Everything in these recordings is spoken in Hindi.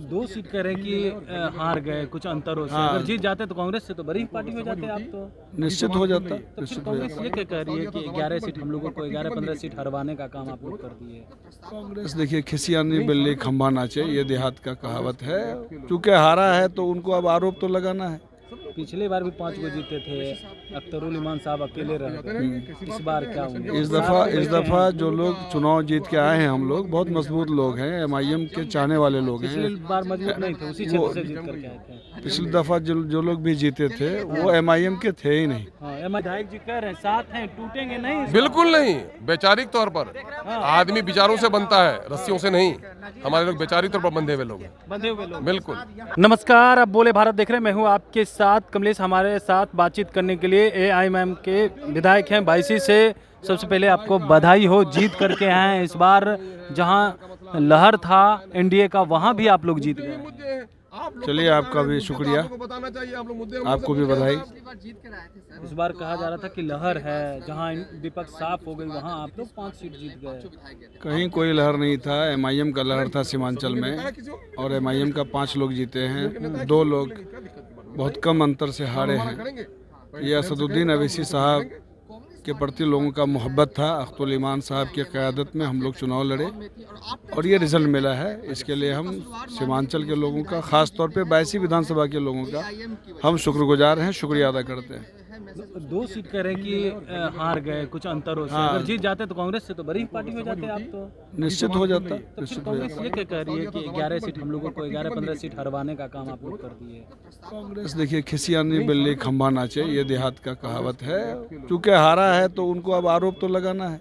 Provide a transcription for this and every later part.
दो सीट कह रहे हैं कि हार गए कुछ अंतरों से। अगर जीत जाते तो कांग्रेस से तो बड़ी पार्टी हो जाते आप तो। निश्चित हो जाता। तो फिर कांग्रेस ये क्या कह रही है कि 11 सीट हम लोगों को 11-15 सीट हरवाने का काम आप लोग कर दिए। कांग्रेस देखिए खिसियानी बिल्ली खंभा नाचे, ये देहात का कहावत है। क्योंकि हारा है तो उनको अब आरोप तो लगाना है। पिछली बार भी 5 गो जीते थे, अख्तरुल ईमान साहब अकेले रह गए। इस बार क्या होंगे? इस दफा जो लोग चुनाव जीत के आए हैं, हम लोग बहुत मजबूत लोग हैं, MIM के चाहने वाले लोग हैं। पिछली बार मजबूत नहीं थे, उसी क्षेत्र से जीत करके आए थे। पिछली दफा जो लोग भी जीते थे वो MIM के थे ही नहीं। विधायक जी कह रहे हैं साथ हैं, टूटेंगे नहीं। बिल्कुल नहीं, वैचारिक तौर पर आदमी विचारों से बनता है, रस्सियों से नहीं। हमारे लोग वैचारिक तौर पर बंधे हुए लोग हैं। बिल्कुल। नमस्कार, अब बोले भारत देख रहे हैं। मैं हूं आपके साथ कमलेश। हमारे साथ बातचीत करने के लिए AIMIM के विधायक हैं बायसी से। सबसे पहले आपको बधाई हो, जीत करके आए हैं। इस बार जहां लहर था NDA का, वहां भी आप लोग जीत गए। चलिए, आपका भी शुक्रिया, आपको भी बधाई। इस बार कहा जा रहा था कि लहर है, जहां विपक्ष साफ हो गई वहां आप लोग 5 सीट जीत गए। कहीं कोई लहर नहीं था, MIM का लहर था सीमांचल में, और MIM का 5 लोग जीते हैं, 2 लोग बहुत कम अंतर से हारे हैं। ये असदुद्दीन अवैसी साहब के प्रति लोगों का मोहब्बत था। अख्तरुल ईमान साहब की क़यादत में हम लोग चुनाव लड़े और ये रिजल्ट मिला है। इसके लिए हम सीमांचल के लोगों का, ख़ास तौर पे बायसी विधानसभा के लोगों का हम शुक्रगुजार हैं, शुक्रिया अदा करते हैं। 2 सीट कह रहे हैं कि हार गए कुछ अंतरों से। अगर जीत जाते तो कांग्रेस से तो बड़ी पार्टी हो जाते आप तो। निश्चित हो जाता। तो फिर कांग्रेस ये क्या कह रही है कि 11 सीट हम लोगों को 11-15 सीट हरवाने का काम आप लोग कर दिए। कांग्रेस देखिए खिसियानी बिल्ली खंभा नाचे, ये देहात का कहावत है। क्योंकि हारा है तो उनको अब आरोप तो लगाना है।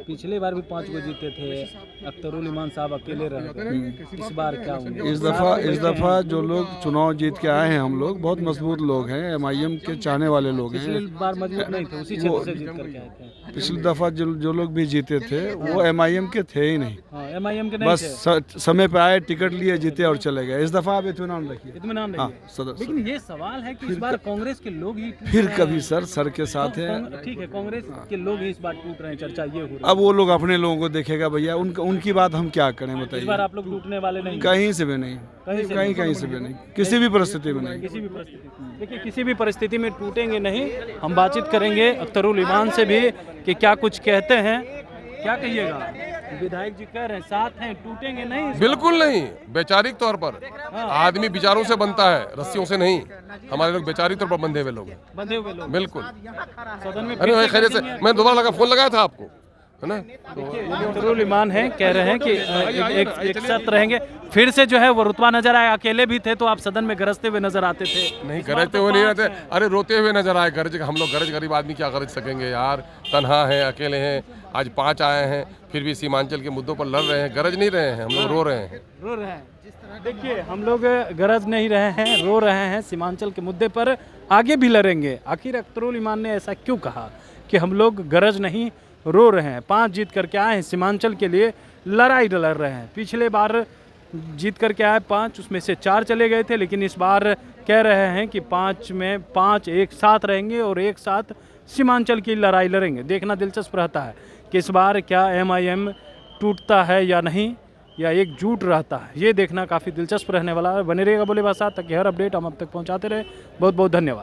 पिछली बार भी 5 गो जीते थे, अख्तरुल ईमान साहब अकेले रह गए। इस बार क्या होंगे? इस दफा जो लोग चुनाव जीत के आए हैं, हम लोग बहुत मजबूत लोग हैं, MIM के चाहने वाले लोग हैं। पिछली बार मजबूत नहीं थे, उसी क्षेत्र से जीत करके आए थे। पिछली दफा जो लोग भी जीते थे वो MIM के थे ही नहीं। MIM के नहीं बस थे। समय पे आए, टिकट लिए, जीते और चले गए। इस दफा आप इत्मीनान रखिए। इत्मीनान रखिए। लेकिन ये सवाल है कि इस बार कांग्रेस के लोग ही फिर कभी सर के साथ है। ठीक है, कांग्रेस के लोग ही इस बार टूट रहे हैं, चर्चा ये हो रही है। अब वो लोग अपने लोगों को देखेगा भैया, उनकी बात हम क्या करें बताइए। इस बार आप लोग टूटने वाले नहीं? कहीं से भी नहीं, कहीं से भी नहीं, किसी भी परिस्थिति में नहीं। किसी भी परिस्थिति, देखिए किसी भी परिस्थिति में टूटेंगे नहीं। हम बातचीत करेंगे अख्तरुल ईमान से भी कि क्या कुछ कहते हैं। क्या कहिएगा? विधायक जी कह रहे हैं साथ हैं, टूटेंगे नहीं। बिल्कुल नहीं, वैचारिक तौर पर आदमी विचारों से बनता है, रस्सियों से नहीं। हमारे लोग वैचारिक तौर पर बंधे हुए लोग हैं। बिल्कुल। सदन में अरे खैरियत से, मैं दोबारा फोन लगाया था आपको, है ना। अख्तरुल ईमान है, कह रहे हैं कि एक साथ रहेंगे। फिर से जो है वो रुतबा नजर आया। अकेले भी थे तो आप सदन में गरजते हुए नजर आते थे। नहीं, गरजते हुए नहीं रहते। अरे रोते हुए नजर आए। गरज हम लोग गरीब आदमी क्या गरज सकेंगे यार। तन्हा हैं, अकेले हैं। आज 5 आए हैं, फिर भी सीमांचल के मुद्दों पर लड़ रहे हैं। गरज नहीं रहे हैं, हम लोग रो रहे हैं। देखिए, हम लोग गरज नहीं रहे हैं, रो रहे हैं। सीमांचल के मुद्दे पर आगे भी लड़ेंगे। आखिर अख्तरुल ईमान ने ऐसा क्यों कहा कि हम लोग गरज नहीं, रो रहे हैं? 5 जीत करके आए हैं, सीमांचल के लिए लड़ाई लड़ रहे हैं। पिछले बार जीत करके आए 5, उसमें से 4 चले गए थे। लेकिन इस बार कह रहे हैं कि 5 में 5 एक साथ रहेंगे और एक साथ सीमांचल की लड़ाई लड़ेंगे। देखना दिलचस्प रहता है कि इस बार क्या MIM टूटता है या नहीं, या एकजुट रहता है। ये देखना काफ़ी दिलचस्प रहने वाला है। बने रहेगा बोले बात साथ, ताकि हर अपडेट हम अब तक पहुँचाते रहे। बहुत बहुत धन्यवाद।